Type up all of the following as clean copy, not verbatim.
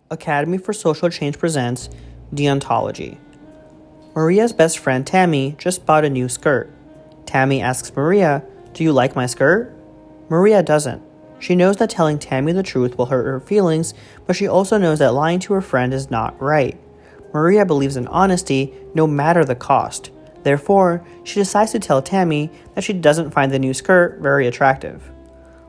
Academy for Social Change presents Deontology. Maria's best friend Tammy just bought a new skirt. Tammy asks Maria, "Do you like my skirt?" Maria doesn't. She knows that telling Tammy the truth will hurt her feelings, but she also knows that lying to her friend is not right. Maria believes in honesty no matter the cost. Therefore, she decides to tell Tammy that she doesn't find the new skirt very attractive.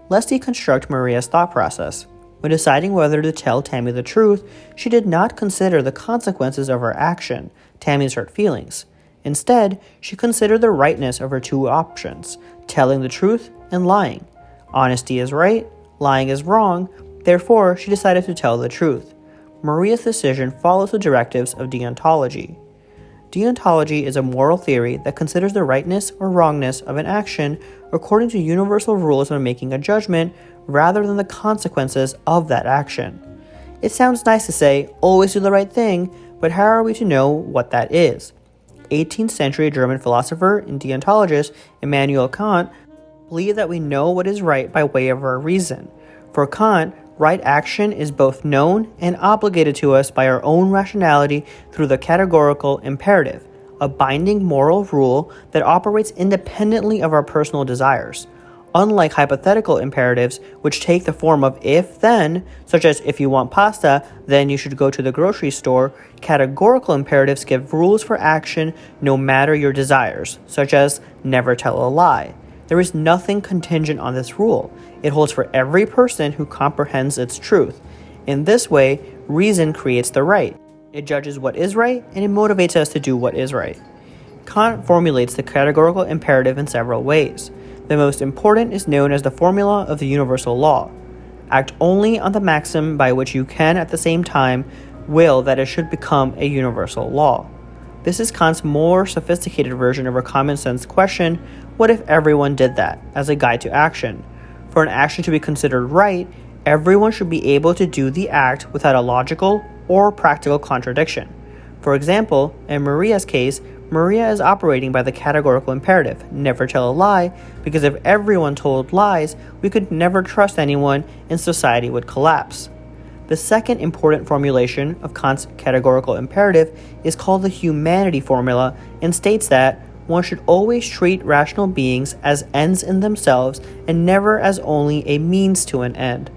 Let's deconstruct Maria's thought process. When deciding whether to tell Tammy the truth, she did not consider the consequences of her action, Tammy's hurt feelings. Instead, she considered the rightness of her two options, telling the truth and lying. Honesty is right, lying is wrong, therefore she decided to tell the truth. Maria's decision follows the directives of deontology. Deontology is a moral theory that considers the rightness or wrongness of an action according to universal rules when making a judgment rather than the consequences of that action. It sounds nice to say, always do the right thing, but how are we to know what that is? 18th century German philosopher and deontologist Immanuel Kant believed that we know what is right by way of our reason. For Kant, right action is both known and obligated to us by our own rationality through the categorical imperative, a binding moral rule that operates independently of our personal desires. Unlike hypothetical imperatives, which take the form of if-then, such as if you want pasta, then you should go to the grocery store, categorical imperatives give rules for action no matter your desires, such as never tell a lie. There is nothing contingent on this rule. It holds for every person who comprehends its truth. In this way, reason creates the right. It judges what is right, and it motivates us to do what is right. Kant formulates the categorical imperative in several ways. The most important is known as the formula of the universal law. Act only on the maxim by which you can at the same time will that it should become a universal law. This is Kant's more sophisticated version of our common sense question, what if everyone did that, as a guide to action? For an action to be considered right, everyone should be able to do the act without a logical or practical contradiction. For example, in Maria's case, Maria is operating by the categorical imperative, never tell a lie, because if everyone told lies, we could never trust anyone and society would collapse. The second important formulation of Kant's categorical imperative is called the humanity formula and states that one should always treat rational beings as ends in themselves and never as only a means to an end.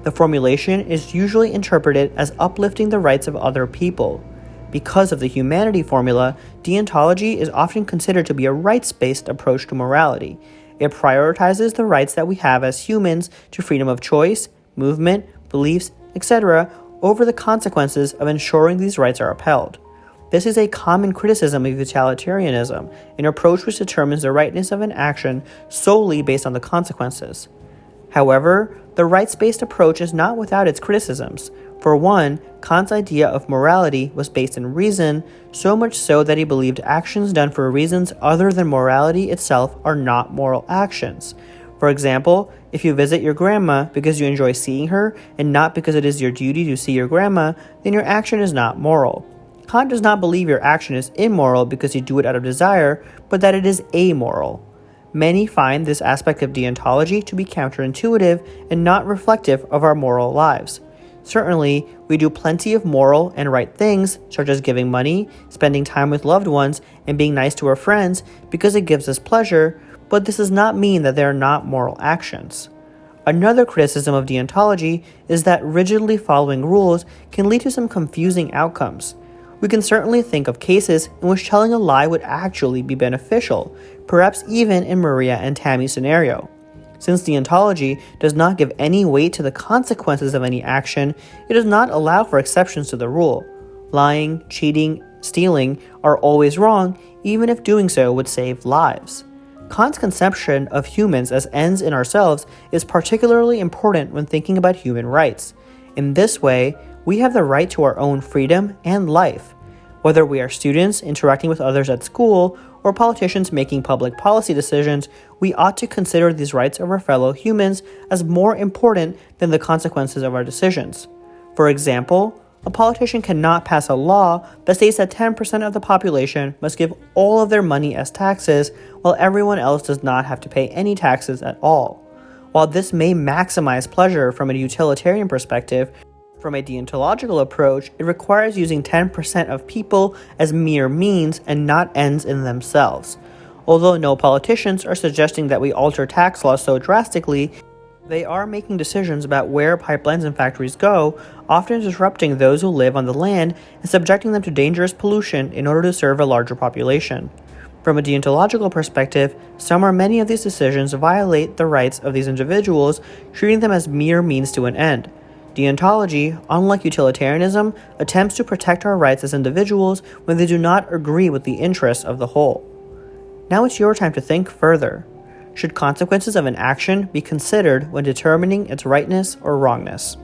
The formulation is usually interpreted as uplifting the rights of other people. Because of the humanity formula, deontology is often considered to be a rights-based approach to morality. It prioritizes the rights that we have as humans to freedom of choice, movement, beliefs, etc., over the consequences of ensuring these rights are upheld. This is a common criticism of utilitarianism, an approach which determines the rightness of an action solely based on the consequences. However, the rights-based approach is not without its criticisms. For one, Kant's idea of morality was based in reason, so much so that he believed actions done for reasons other than morality itself are not moral actions. For example, if you visit your grandma because you enjoy seeing her and not because it is your duty to see your grandma, then your action is not moral. Kant does not believe your action is immoral because you do it out of desire, but that it is amoral. Many find this aspect of deontology to be counterintuitive and not reflective of our moral lives. Certainly, we do plenty of moral and right things, such as giving money, spending time with loved ones, and being nice to our friends because it gives us pleasure, but this does not mean that they are not moral actions. Another criticism of deontology is that rigidly following rules can lead to some confusing outcomes. We can certainly think of cases in which telling a lie would actually be beneficial, perhaps even in Maria and Tammy's scenario. Since deontology does not give any weight to the consequences of any action, it does not allow for exceptions to the rule. Lying, cheating, stealing are always wrong, even if doing so would save lives. Kant's conception of humans as ends in ourselves is particularly important when thinking about human rights. In this way, we have the right to our own freedom and life. Whether we are students interacting with others at school or politicians making public policy decisions, we ought to consider these rights of our fellow humans as more important than the consequences of our decisions. For example, a politician cannot pass a law that states that 10% of the population must give all of their money as taxes, while everyone else does not have to pay any taxes at all. While this may maximize pleasure from a utilitarian perspective, From a deontological approach, it requires using 10% of people as mere means and not ends in themselves. Although no politicians are suggesting that we alter tax laws so drastically, they are making decisions about where pipelines and factories go, often disrupting those who live on the land and subjecting them to dangerous pollution in order to serve a larger population. From a deontological perspective, some or many of these decisions violate the rights of these individuals, treating them as mere means to an end. Deontology, unlike utilitarianism, attempts to protect our rights as individuals when they do not agree with the interests of the whole. Now it's your time to think further. Should consequences of an action be considered when determining its rightness or wrongness?